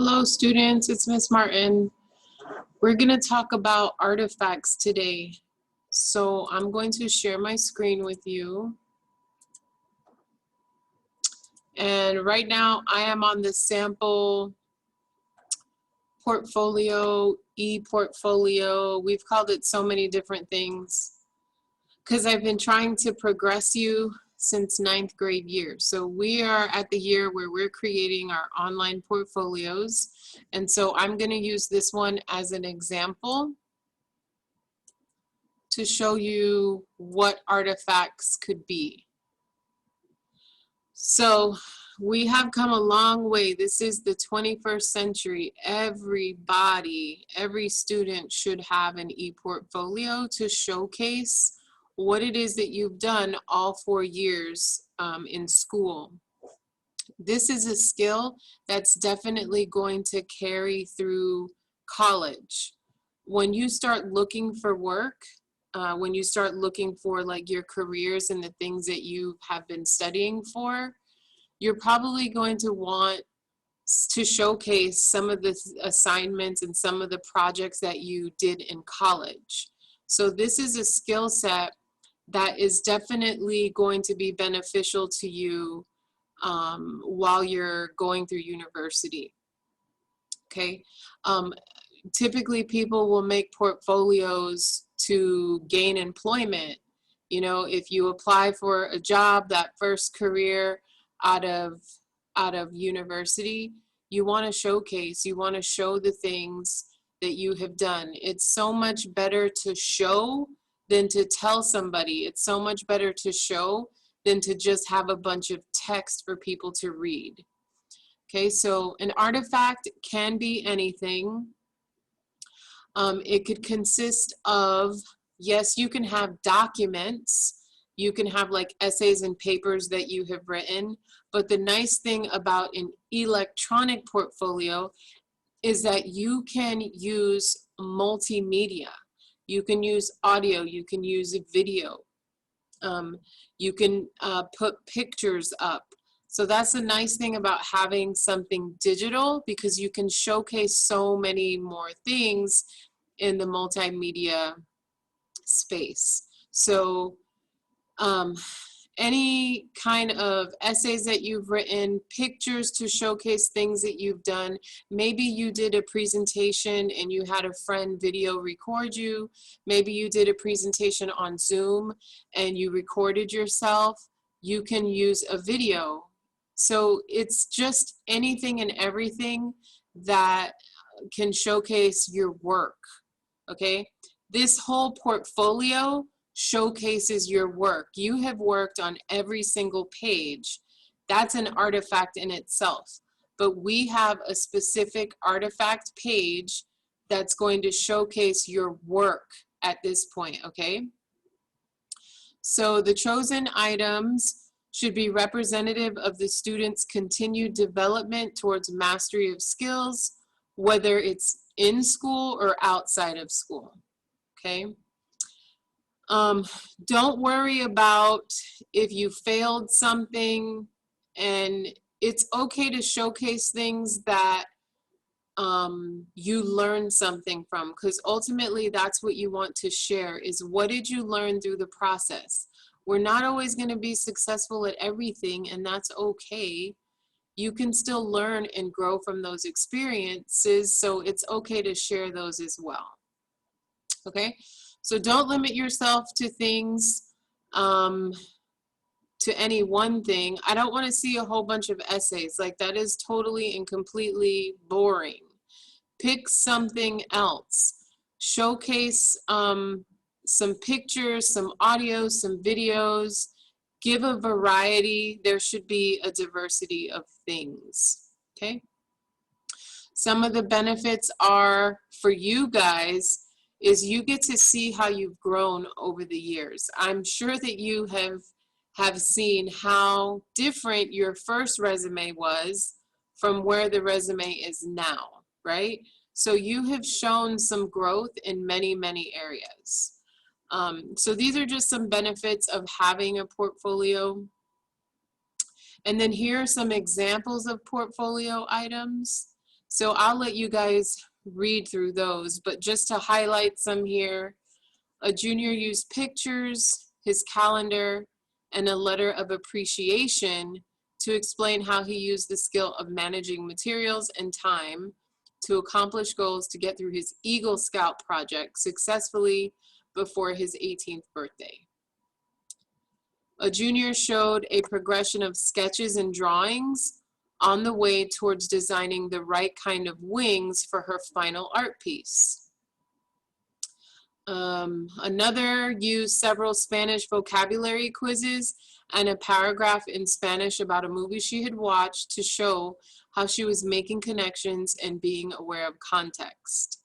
Hello students, it's Miss Martin. We're going to talk about artifacts today. So I'm going to share my screen with you. And right now I am on the sample portfolio, e-portfolio. We've called it so many different things because I've been trying to progress you since 9th grade year. So we are at the year where we're creating our online portfolios. And so I'm going to use this one as an example to show you what artifacts could be. So we have come a long way. This is the 21st century. Everybody, every student should have an e-portfolio to showcase what it is that you've done all 4 years in school. This is a skill that's definitely going to carry through college. When you start looking for work, when you start looking for like your careers and the things that you have been studying for, you're probably going to want to showcase some of the assignments and some of the projects that you did in college. So this is a skill set that is definitely going to be beneficial to you while you're going through university. Okay. Typically people will make portfolios to gain employment. You know, if you apply for a job, that first career out of university, you want to showcase, you want to show the things that you have done. It's so much better to show than to tell somebody. It's so much better to show than to just have a bunch of text for people to read. Okay, so an artifact can be anything. It could consist of, yes, you can have documents, you can have like essays and papers that you have written, but the nice thing about an electronic portfolio is that you can use multimedia. You can use audio, you can use video, you can put pictures up. So that's the nice thing about having something digital, because you can showcase so many more things in the multimedia space. So any kind of essays that you've written, pictures to showcase things that you've done. Maybe you did a presentation and you had a friend video record you. Maybe you did a presentation on Zoom and you recorded yourself. You can use a video. So it's just anything and everything that can showcase your work, okay? This whole portfolio showcases your work. You have worked on every single page. That's an artifact in itself. But we have a specific artifact page that's going to showcase your work at this point, okay? So the chosen items should be representative of the student's continued development towards mastery of skills, whether it's in school or outside of school, okay? Don't worry about if you failed something, and it's okay to showcase things that you learned something from, because ultimately that's what you want to share, is what did you learn through the process. We're not always going to be successful at everything, and that's okay. You can still learn and grow from those experiences, so it's okay to share those as well. Okay, so don't limit yourself to things, to any one thing. I don't want to see a whole bunch of essays. Like, that is totally and completely boring. Pick something else. Showcase some pictures, some audio, some videos. Give a variety. There should be a diversity of things, okay? Some of the benefits are, for you guys, is you get to see how you've grown over the years. I'm sure that you have seen how different your first resume was from where the resume is now, right? So you have shown some growth in many, many areas. So these are just some benefits of having a portfolio. And then here are some examples of portfolio items. So I'll let you guys read through those, but just to highlight some here, a junior used pictures, his calendar, and a letter of appreciation to explain how he used the skill of managing materials and time to accomplish goals to get through his Eagle Scout project successfully before his 18th birthday. A junior showed a progression of sketches and drawings on the way towards designing the right kind of wings for her final art piece. Another used several Spanish vocabulary quizzes and a paragraph in Spanish about a movie she had watched to show how she was making connections and being aware of context.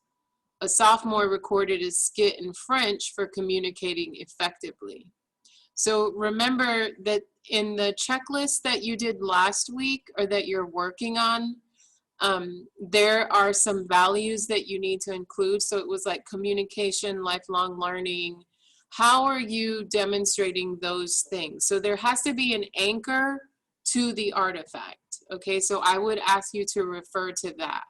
A sophomore recorded a skit in French for communicating effectively. So remember that in the checklist that you did last week or that you're working on, there are some values that you need to include. So it was like communication, lifelong learning. How are you demonstrating those things? So there has to be an anchor to the artifact. Okay, so I would ask you to refer to that.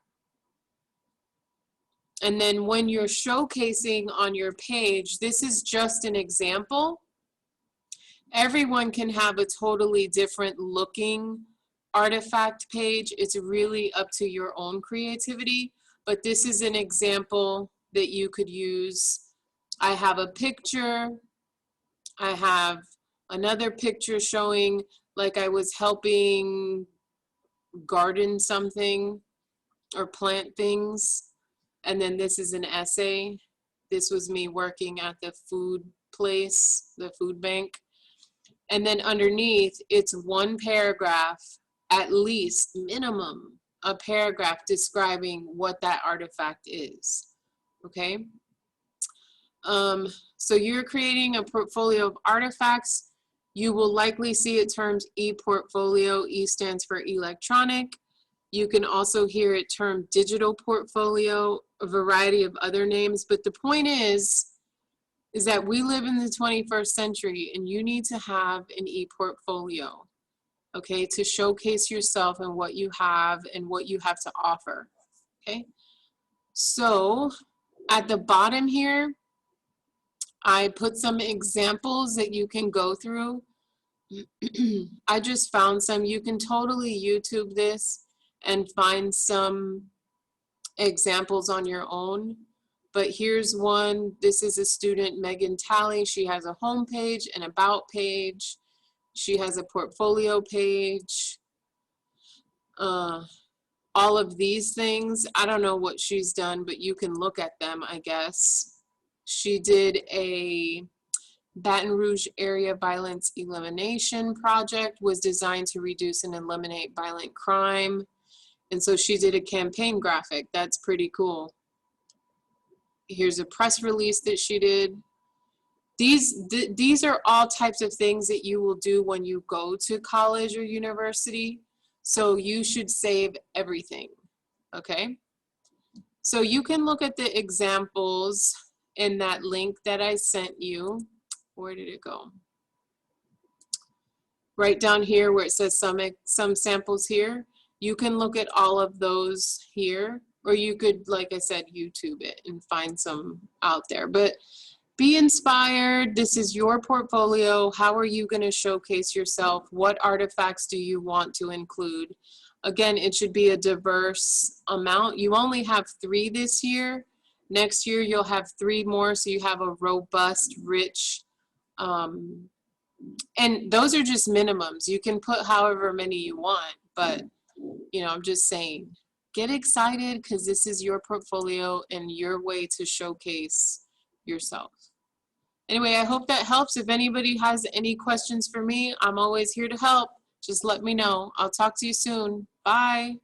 And then when you're showcasing on your page, this is just an example. Everyone can have a totally different looking artifact page. It's really up to your own creativity, but this is an example that you could use. I have a picture. I have another picture showing like I was helping garden something or plant things. And then this is an essay. This was me working at the food place, the food bank. And then underneath, it's one paragraph, at least minimum, a paragraph describing what that artifact is, okay? So you're creating a portfolio of artifacts. You will likely see it termed e-portfolio. E stands for electronic. You can also hear it termed digital portfolio, a variety of other names, but the point is that we live in the 21st century and you need to have an e-portfolio, okay, to showcase yourself and what you have to offer, okay? So at the bottom here, I put some examples that you can go through. I just found some. You can totally YouTube this and find some examples on your own. But here's one. This is a student, Megan Talley. She has a home page, an about page. She has a portfolio page. All of these things, I don't know what she's done, but you can look at them, I guess. She did a Baton Rouge area violence elimination project, was designed to reduce and eliminate violent crime. And so she did a campaign graphic. That's pretty cool. Here's a press release that she did. These are all types of things that you will do when you go to college or university. So you should save everything, okay? So you can look at the examples in that link that I sent you. Where did it go? Right down here where it says some samples here. You can look at all of those here, or you could, like I said, YouTube it and find some out there. But be inspired. This is your portfolio. How are you going to showcase yourself? What artifacts do you want to include? Again, it should be a diverse amount. You only have 3 this year. Next year, you'll have 3 more, so you have a robust, rich, and those are just minimums. You can put however many you want, but, you know, I'm just saying, get excited because this is your portfolio and your way to showcase yourself. Anyway, I hope that helps. If anybody has any questions for me, I'm always here to help. Just let me know. I'll talk to you soon. Bye.